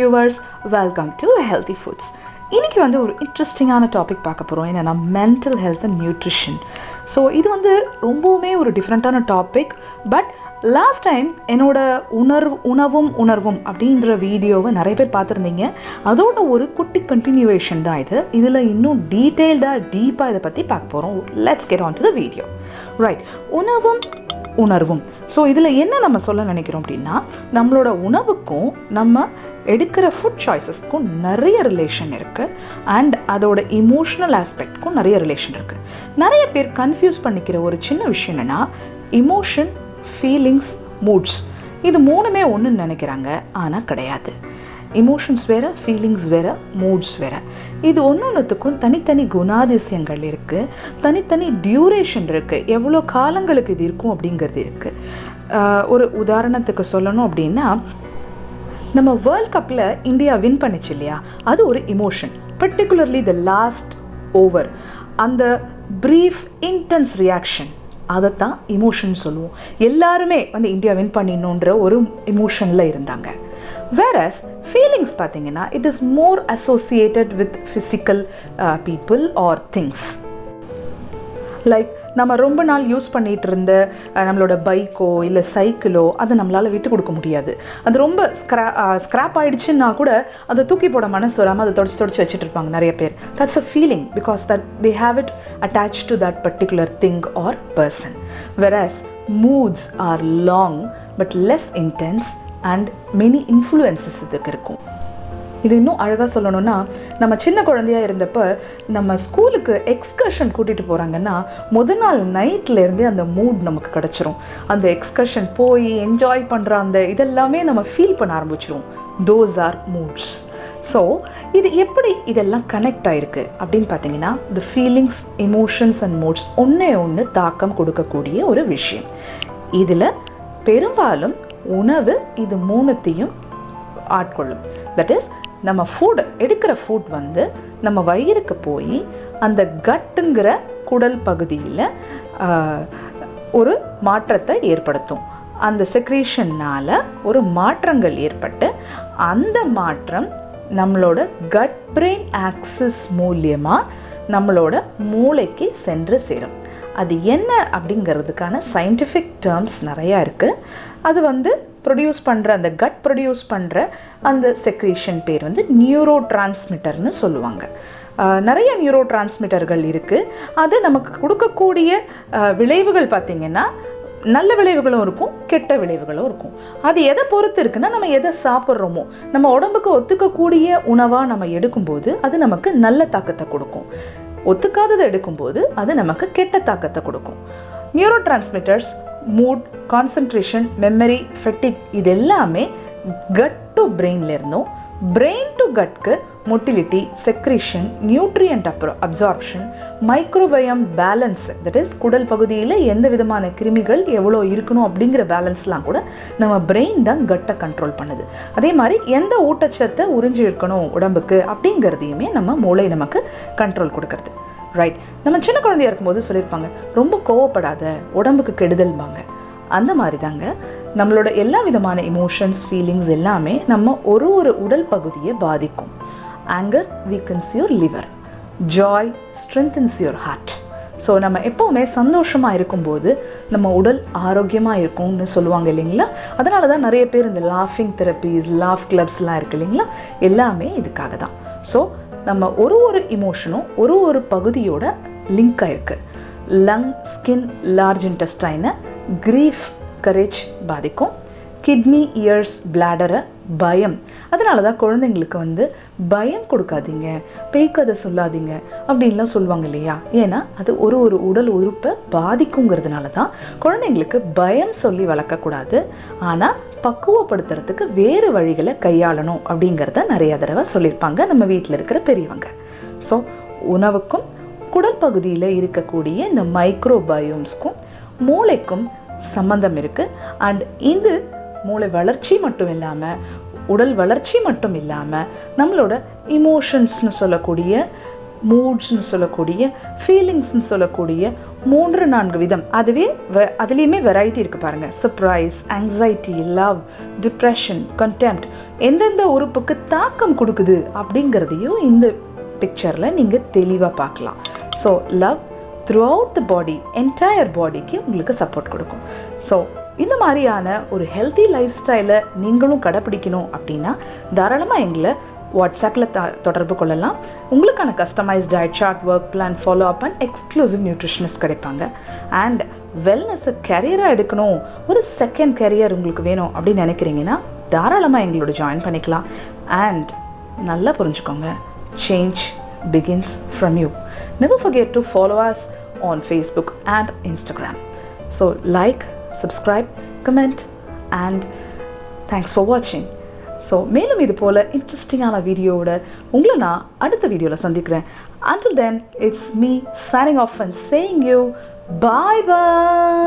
viewers, welcome to Healthy Foods. இன்னைக்கு வந்து ஒரு இன்ட்ரெஸ்டிங்கான டாபிக் பார்க்க போகிறோம். என்னென்னா mental health and nutrition. So இது வந்து ரொம்பவுமே ஒரு டிஃப்ரெண்ட்டான டாபிக். பட் லாஸ்ட் டைம் என்னோட உணவும் அப்படின்ற வீடியோவை நிறைய பேர் பார்த்துருந்தீங்க. அதோட ஒரு குட்டி கண்டினியூவேஷன் தான் இது. இதில் இன்னும் டீப்பாக இதை பற்றி பார்க்க போகிறோம். Let's get on to the video. Right, உணர்வும். ஸோ இதில் என்ன நம்ம சொல்ல நினைக்கிறோம் அப்படின்னா, நம்மளோட உணவுக்கும் நம்ம எடுக்கிற ஃபுட் சாய்ஸஸ்க்கும் நிறைய ரிலேஷன் இருக்குது. அண்ட் அதோட இமோஷ்னல் ஆஸ்பெக்ட்க்கும் நிறைய ரிலேஷன் இருக்குது. நிறைய பேர் கன்ஃபியூஸ் பண்ணிக்கிற ஒரு சின்ன விஷயம் என்னென்னா, இமோஷன், ஃபீலிங்ஸ், மூட்ஸ், இது மூணுமே ஒன்றுன்னு நினைக்கிறாங்க. ஆனால் கிடையாது. இமோஷன்ஸ் வேறு, ஃபீலிங்ஸ் வேறு, மூட்ஸ் வேறு. இது ஒன்றுத்துக்கும் தனித்தனி குணாதிசயங்கள் இருக்குது, தனித்தனி டியூரேஷன் இருக்குது, எவ்வளோ காலங்களுக்கு இது இருக்கும் அப்படிங்கிறது இருக்குது. ஒரு உதாரணத்துக்கு சொல்லணும் அப்படின்னா, நம்ம வேர்ல்ட் கப்பில் இந்தியா வின் பண்ணிச்சு இல்லையா, அது ஒரு emotion. Particularly the last over, அந்த ப்ரீஃப் இன்டென்ஸ் ரியாக்ஷன், அதைத்தான் இமோஷன் சொல்லுவோம். எல்லாருமே வந்து இந்தியா வின் பண்ணிடணுன்ற ஒரு இமோஷனில் இருந்தாங்க. Whereas feelings பார்த்தீங்கன்னா, it is more associated with physical people or things. Like நம்ம ரொம்ப நாள் யூஸ் பண்ணிகிட்டு இருந்த நம்மளோட பைக்கோ இல்லை சைக்கிளோ அதை நம்மளால் விட்டு கொடுக்க முடியாது. அது ரொம்ப ஸ்க்ராப் ஆகிடுச்சுன்னா கூட அதை தூக்கி போட மனசு வராமல் அதை தொடச்சி வச்சுட்டு இருப்பாங்க நிறைய பேர். That's a feeling because that they have it attach to that particular thing or person. Whereas moods are long but less intense and many influences இதுக்கு இருக்கும். இது இன்னும் அழகாக சொல்லணும்னா, நம்ம சின்ன குழந்தையாக இருந்தப்போ நம்ம ஸ்கூலுக்கு எக்ஸ்கர்ஷன் கூட்டிகிட்டு போகிறாங்கன்னா முதல் நாள் நைட்லேருந்தே அந்த மூட் நமக்கு கிடச்சிரும். அந்த எக்ஸ்கர்ஷன் போய் என்ஜாய் பண்ணுற அந்த இதெல்லாமே நம்ம ஃபீல் பண்ண ஆரம்பிச்சிருவோம். Those are modes. ஸோ இது எப்படி இதெல்லாம் கனெக்ட் ஆகிருக்கு அப்படின்னு பார்த்தீங்கன்னா, the feelings, emotions and modes ஒன்று தாக்கம் கொடுக்கக்கூடிய ஒரு விஷயம். இதில் பெரும்பாலும் உணவு இது மூணுத்தையும் ஆட்கொள்ளும். தட் இஸ், நம்ம ஃபுட் எடுக்கிற ஃபுட் வந்து நம்ம வயிறுக்கு போய் அந்த கட்டுங்கிற குடல் பகுதியில் ஒரு மாற்றத்தை ஏற்படுத்தும். அந்த செக்ரீஷன்னால் ஒரு மாற்றங்கள் ஏற்பட்டு அந்த மாற்றம் நம்மளோட கட் பிரெயின் ஆக்சிஸ் மூலியமாக நம்மளோட மூளைக்கு சென்று சேரும். அது என்ன அப்படிங்கிறதுக்கான சயின்டிஃபிக் டேர்ம்ஸ் நிறையா இருக்குது. அது வந்து ப்ரொடியூஸ் பண்ணுற அந்த கட் ப்ரொடியூஸ் பண்ணுற அந்த செக்ரீஷன் பேர் வந்து நியூரோ டிரான்ஸ்மிட்டர்னு சொல்லுவாங்க. நிறைய நியூரோ டிரான்ஸ்மிட்டர்கள் இருக்குது. அது நமக்கு கொடுக்கக்கூடிய விளைவுகள் பார்த்திங்கன்னா, நல்ல விளைவுகளும் இருக்கும், கெட்ட விளைவுகளும் இருக்கும். அது எதை பொறுத்து இருக்குன்னா, நம்ம எதை சாப்பிட்றோமோ, நம்ம உடம்புக்கு ஒத்துக்கக்கூடிய உணவாக நம்ம எடுக்கும்போது அது நமக்கு நல்ல தாக்கத்தை கொடுக்கும். ஒத்துக்காததை எடுக்கும்போது அது நமக்கு கெட்ட தாக்கத்தை கொடுக்கும். Neurotransmitters, mood, concentration, memory, fatigue, இது எல்லாமே கட் டு பிரெயின்ல இருந்தும் பிரெயின் டு கட்க்கு motility, secretion, nutrient absorption, microbiome balance, that is குடல் பகுதியில் எந்த விதமான கிருமிகள் எவ்வளோ இருக்கணும் அப்படிங்கிற பேலன்ஸ்லாம் கூட நம்ம பிரெயின் தான் கட்டை கண்ட்ரோல் பண்ணுது. அதே மாதிரி எந்த ஊட்டச்சத்தை உறிஞ்சி இருக்கணும் உடம்புக்கு அப்படிங்கிறதையுமே நம்ம மூளை நமக்கு கண்ட்ரோல் கொடுக்கறது. ரைட், நம்ம சின்ன குழந்தையா இருக்கும்போது சொல்லியிருப்பாங்க, ரொம்ப கோவப்படாத, உடம்புக்கு கெடுதல்பாங்க. அந்த மாதிரி தாங்க நம்மளோட எல்லா விதமான இமோஷன்ஸ், ஃபீலிங்ஸ் எல்லாமே நம்ம ஒரு உடல் பகுதியை பாதிக்கும். Anger weakens your liver, joy strengthens your heart. So நம்ம எப்போவுமே சந்தோஷமாக இருக்கும்போது நம்ம உடல் ஆரோக்கியமாக இருக்கும்னு சொல்லுவாங்க இல்லைங்களா. அதனால தான் நிறைய பேர் இந்த லாஃபிங் தெரப்பீஸ், லாஃப் கிளப்ஸ்லாம் இருக்குது இல்லைங்களா, எல்லாமே இதுக்காக தான். ஸோ நம்ம ஒரு இமோஷனும் ஒரு பகுதியோட லிங்க் ஆயிருக்கு. லங், ஸ்கின், லார்ஜ் இன்டெஸ்டைனை கிரீஃப், கரேஜ் பாதிக்கும். கிட்னி, இயர்ஸ், பிளாடரை பயம். அதனால தான் குழந்தைங்களுக்கு வந்து பயம் கொடுக்காதீங்க, பேய்க்கதை சொல்லாதீங்க அப்படின்லாம் சொல்லுவாங்க இல்லையா. ஏன்னா அது ஒரு உடல் உறுப்பை பாதிக்குங்கிறதுனால தான் குழந்தைங்களுக்கு பயம் சொல்லி வளர்க்கக்கூடாது. ஆனால் பக்குவப்படுத்துறதுக்கு வேறு வழிகளை கையாளணும் அப்படிங்கிறத நிறைய தடவை சொல்லியிருப்பாங்க நம்ம வீட்டில் இருக்கிற பெரியவங்க. ஸோ உணவுக்கும் குடல் பகுதியில் இருக்கக்கூடிய இந்த மைக்ரோபயோம்ஸ்க்கும் மூளைக்கும் சம்பந்தம் இருக்குது. அண்ட் இது மூளை வளர்ச்சி மட்டும் இல்லாமல், உடல் வளர்ச்சி மட்டும் இல்லாமல், நம்மளோட இமோஷன்ஸ்னு சொல்லக்கூடிய மூட்ஸ்னு சொல்லக்கூடிய, ஃபீலிங்ஸ்னு சொல்லக்கூடிய 3-4 விதம். அதுலேயுமே வெரைட்டி இருக்குது பாருங்கள். Surprise, anxiety, love, depression, contempt, எந்தெந்த உறுப்புக்கு தாக்கம் கொடுக்குது அப்படிங்கிறதையும் இந்த பிக்சரில் நீங்கள் தெளிவாக பார்க்கலாம். So love through out the body, entire பாடிக்கு உங்களுக்கு சப்போர்ட் கொடுக்கும். ஸோ இந்த மாதிரியான ஒரு ஹெல்த்தி லைஃப் ஸ்டைலை நீங்களும் கடைப்பிடிக்கணும் அப்படின்னா தாராளமாக எங்களை வாட்ஸ்அப்பில் தொடர்பு கொள்ளலாம். உங்களுக்கான customised diet chart, work plan, follow up and exclusive nutritionist கிடைப்பாங்க. அண்ட் வெல்னஸை கரியராக எடுக்கணும், ஒரு செகண்ட் கரியர் உங்களுக்கு வேணும் அப்படின்னு நினைக்கிறீங்கன்னா தாராளமாக எங்களோட ஜாயின் பண்ணிக்கலாம். அண்ட் நல்லா புரிஞ்சுக்கோங்க, change begins from you. Never forget to follow us on Facebook and Instagram. So like, subscribe, comment and thanks for watching. So மேலும் இது போல் இன்ட்ரெஸ்டிங்கான வீடியோவோட உங்களை நான் அடுத்த வீடியோவில் சந்திக்கிறேன். Until then, it's me signing off and saying you bye bye.